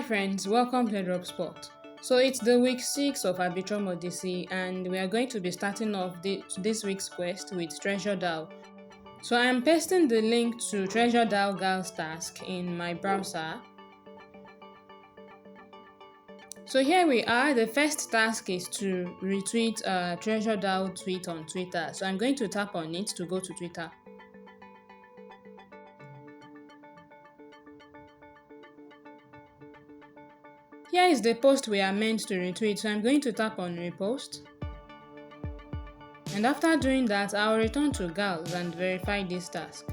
friends, welcome to Airdrop Spot. So it's the week 6 of Arbitrum Odyssey and we are going to be starting off this week's quest with Treasure DAO. So I am pasting the link to Treasure DAO Galxe task in my browser. So here we are. The first task is to retweet a Treasure DAO tweet on Twitter. So I'm going to tap on it to go to Twitter. Here is the post we are meant to retweet, so I'm going to tap on repost. And after doing that, I'll return to Galxe and verify this task.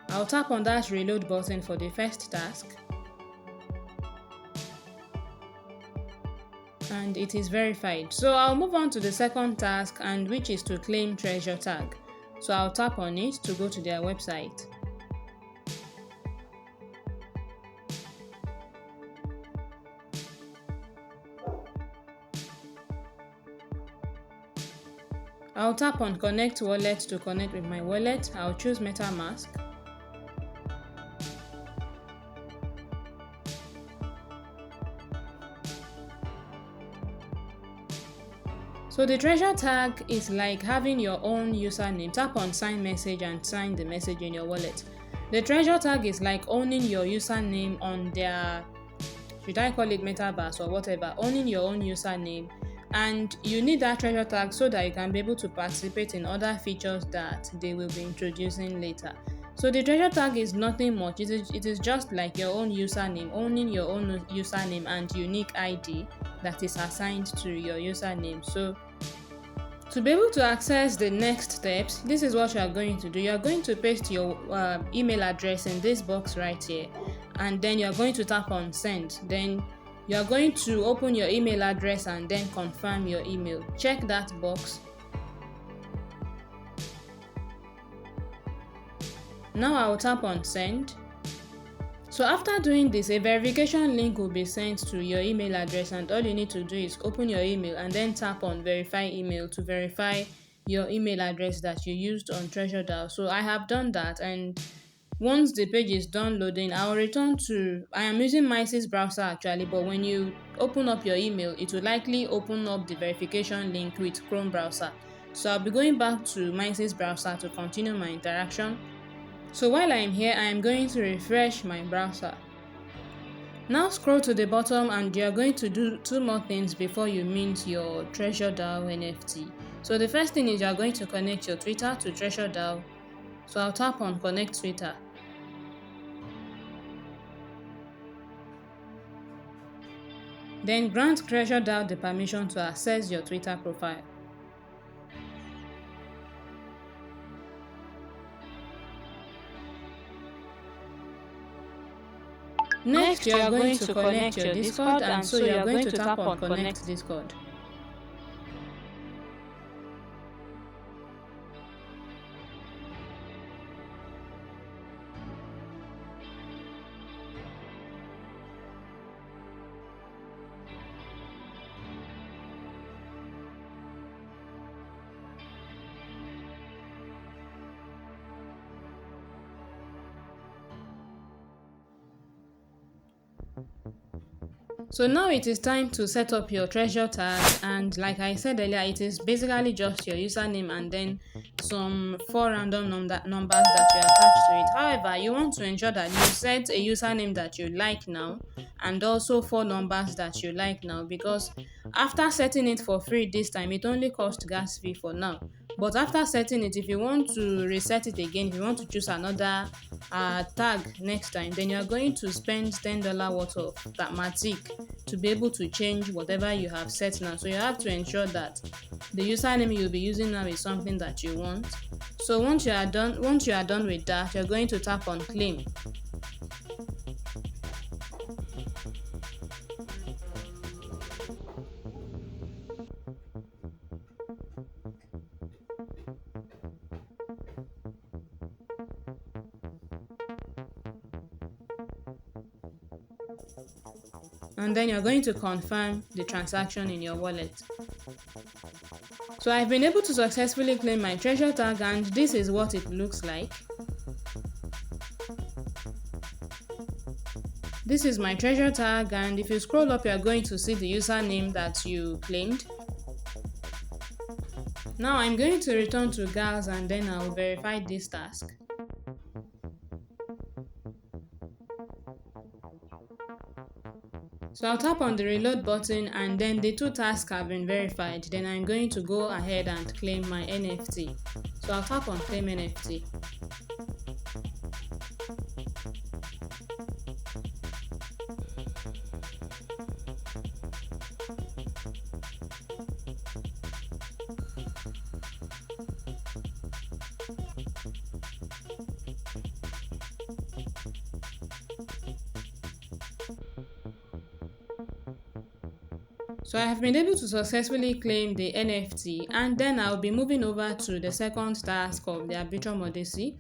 I'll tap on that reload button for the first task. And it is verified. So I'll move on to the second task, and which is to claim treasure tag. So I'll tap on it to go to their website. I'll tap on connect wallet to connect with my wallet. I'll choose MetaMask. So the treasure tag is like having your own username. Tap on sign message and sign the message in your wallet. The treasure tag is like owning your username on their, should I call it metaverse or whatever, owning your own username. And you need that treasure tag so that you can be able to participate in other features that they will be introducing later. So the treasure tag is nothing much. It is just like your own username, owning your own username and unique ID that is assigned to your username. So to be able to access the next steps, this is what you are going to do. You are going to paste your email address in this box right here, and then you are going to tap on send. Then you are going to open your email address and then confirm your email. Check that box. Now I will tap on send. So after doing this, a verification link will be sent to your email address, and all you need to do is open your email and then tap on verify email to verify your email address that you used on Treasure DAO. So I have done that, and once the page is done loading, I will return to, I am using Mice's browser actually, but when you open up your email, it will likely open up the verification link with Chrome browser. So I'll be going back to Mice's browser to continue my interaction. So while I am here, I am going to refresh my browser. Now scroll to the bottom and you are going to do two more things before you mint your Treasure DAO NFT. So the first thing is you are going to connect your Twitter to Treasure DAO. So I'll tap on connect Twitter. Then grant Treasure DAO the permission to access your Twitter profile. Next, you are going to connect your Discord, and so you are going to tap on connect Discord. So now it is time to set up your treasure tag, and like I said earlier, it is basically just your username and then some 4 random numbers that you attach to it. However, you want to ensure that you set a username that you like now and also 4 numbers that you like now, because after setting it for free this time, it only costs gas fee for now. But after setting it, if you want to reset it again, if you want to choose another tag next time, then you are going to spend $10 worth of Matic to be able to change whatever you have set now. So you have to ensure that the username you'll be using now is something that you want. So once you are done with that, you're going to tap on claim. And then you're going to confirm the transaction in your wallet. So I've been able to successfully claim my treasure tag, and this is what it looks like. This is my treasure tag, and if you scroll up, you are going to see the username that you claimed. Now I'm going to return to Galxe and then I'll verify this task. So I'll tap on the reload button and then the two tasks have been verified. Then I'm going to go ahead and claim my NFT. So I'll tap on claim NFT. So I have been able to successfully claim the NFT, and then I'll be moving over to the second task of the Arbitrum Odyssey.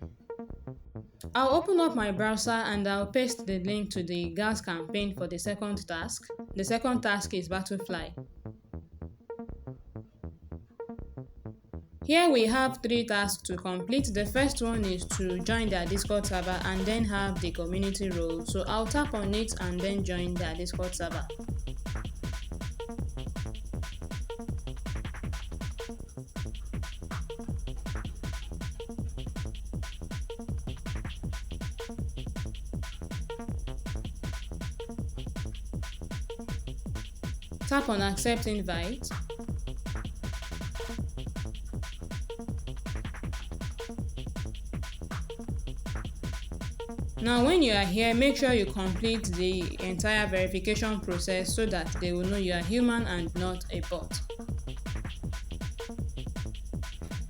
I'll open up my browser and I'll paste the link to the Galxe campaign for the second task. The second task is Battlefly. Here we have 3 tasks to complete. The first one is to join their Discord server and then have the community role. So I'll tap on it and then join their Discord server. Tap on accept invite. Now when you are here, make sure you complete the entire verification process so that they will know you are human and not a bot.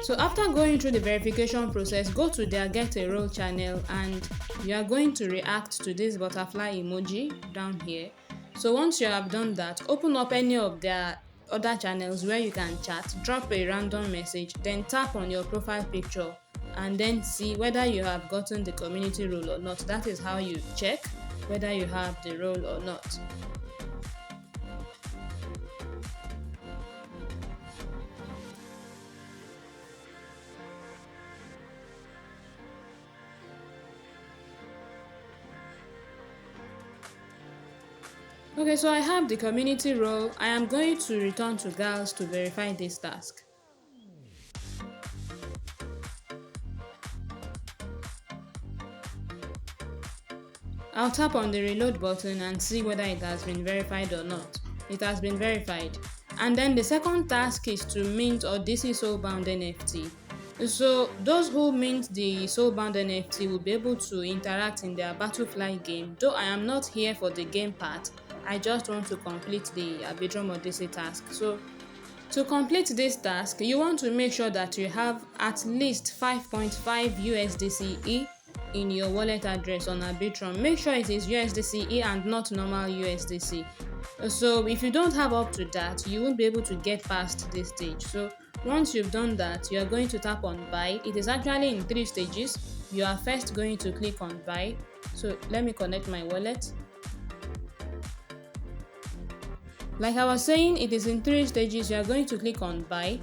So after going through the verification process, go to their Get a Role channel and you are going to react to this butterfly emoji down here. So once you have done that, open up any of their other channels where you can chat, drop a random message, then tap on your profile picture and then see whether you have gotten the community role or not. That is how you check whether you have the role or not. Okay, so I have the community role. I am going to return to Galxe to verify this task. I'll tap on the reload button and see whether it has been verified or not. It has been verified. And then the second task is to mint Odyssey Soulbound NFT. So those who mint the Soulbound NFT will be able to interact in their Battlefly game. Though I am not here for the game part, I just want to complete the Arbitrum Odyssey task. So to complete this task, you want to make sure that you have at least 5.5 USDCE in your wallet address on Arbitrum. Make sure it is USDCE and not normal USDC. So if you don't have up to that, you won't be able to get past this stage. So once you've done that, you are going to tap on buy. It is actually in 3 stages. You are first going to click on buy. So let me connect my wallet. Like I was saying, it is in 3 stages. You are going to click on buy.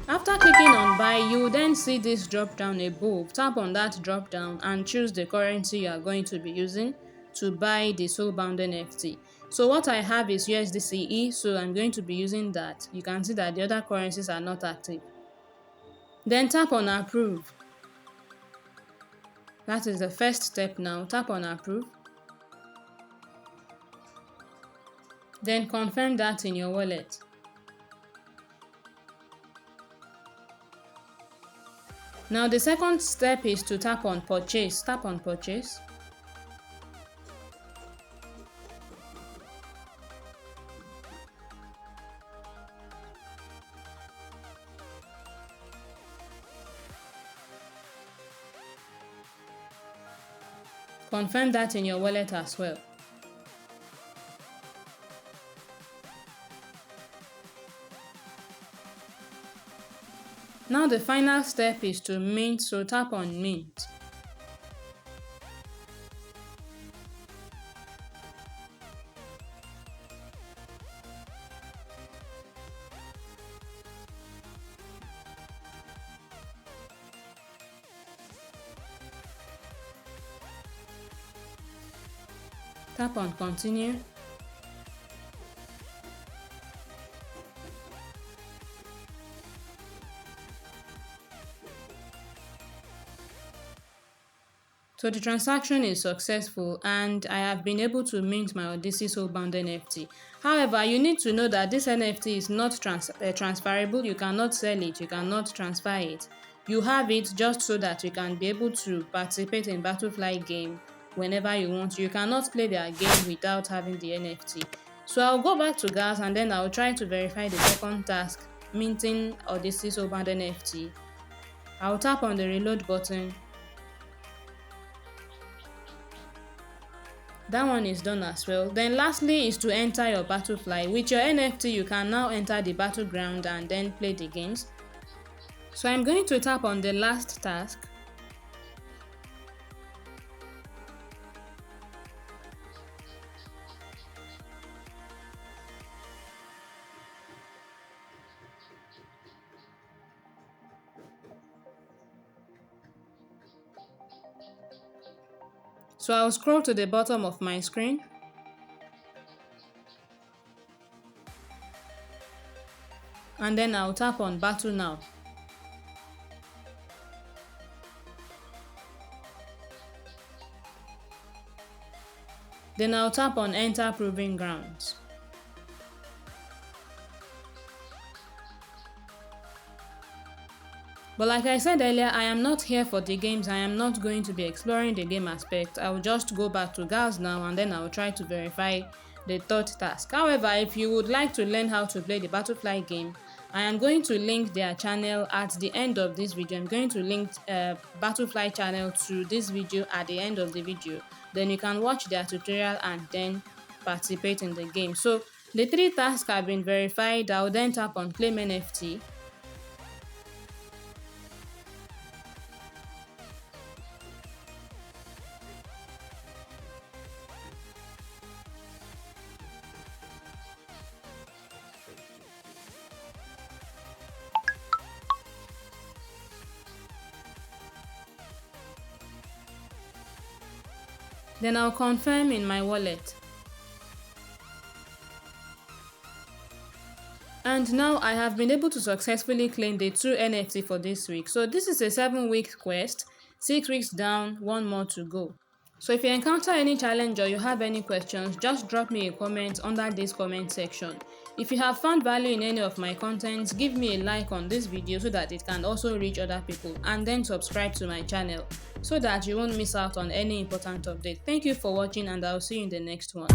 After clicking on buy, you will then see this drop down above. Tap on that drop down and choose the currency you are going to be using to buy the Soulbound NFT. So what I have is USDCE, so I'm going to be using that. You can see that the other currencies are not active. Then tap on approve. That is the first step now. Tap on approve. Then confirm that in your wallet. Now the second step is to tap on purchase. Tap on purchase. Confirm that in your wallet as well. Now the final step is to mint, so tap on mint. Tap on continue. So the transaction is successful and I have been able to mint my Odyssey Soulbound NFT. However, you need to know that this NFT is not transferable. You cannot sell it, you cannot transfer it. You have it just so that you can be able to participate in Battlefly game whenever you want. You cannot play their game without having the NFT. So I'll go back to Galxe and then I'll try to verify the second task, minting Odyssey Soulbound NFT. I'll tap on the reload button. That one is done as well. Then lastly is to enter your Battlefly. With your NFT, you can now enter the battleground and then play the games. So I'm going to tap on the last task. So I'll scroll to the bottom of my screen. And then I'll tap on Battle Now. Then I'll tap on Enter Proving Grounds. But like I said earlier, I am not here for the games. I am not going to be exploring the game aspect. I will just go back to Galxe now and then I will try to verify the third task. However, if you would like to learn how to play the Battlefly game, I am going to link their channel at the end of this video. I'm going to link Battlefly channel to this video at the end of the video. Then you can watch their tutorial and then participate in the game. So the 3 tasks have been verified. I will then tap on Claim NFT. Then I'll confirm in my wallet. And now I have been able to successfully claim the 2 NFT for this week. So this is a 7-week quest, 6 weeks down, 1 more to go. So if you encounter any challenge or you have any questions, just drop me a comment under this comment section. If you have found value in any of my contents, give me a like on this video so that it can also reach other people, and then subscribe to my channel so that you won't miss out on any important update. Thank you for watching and I'll see you in the next one.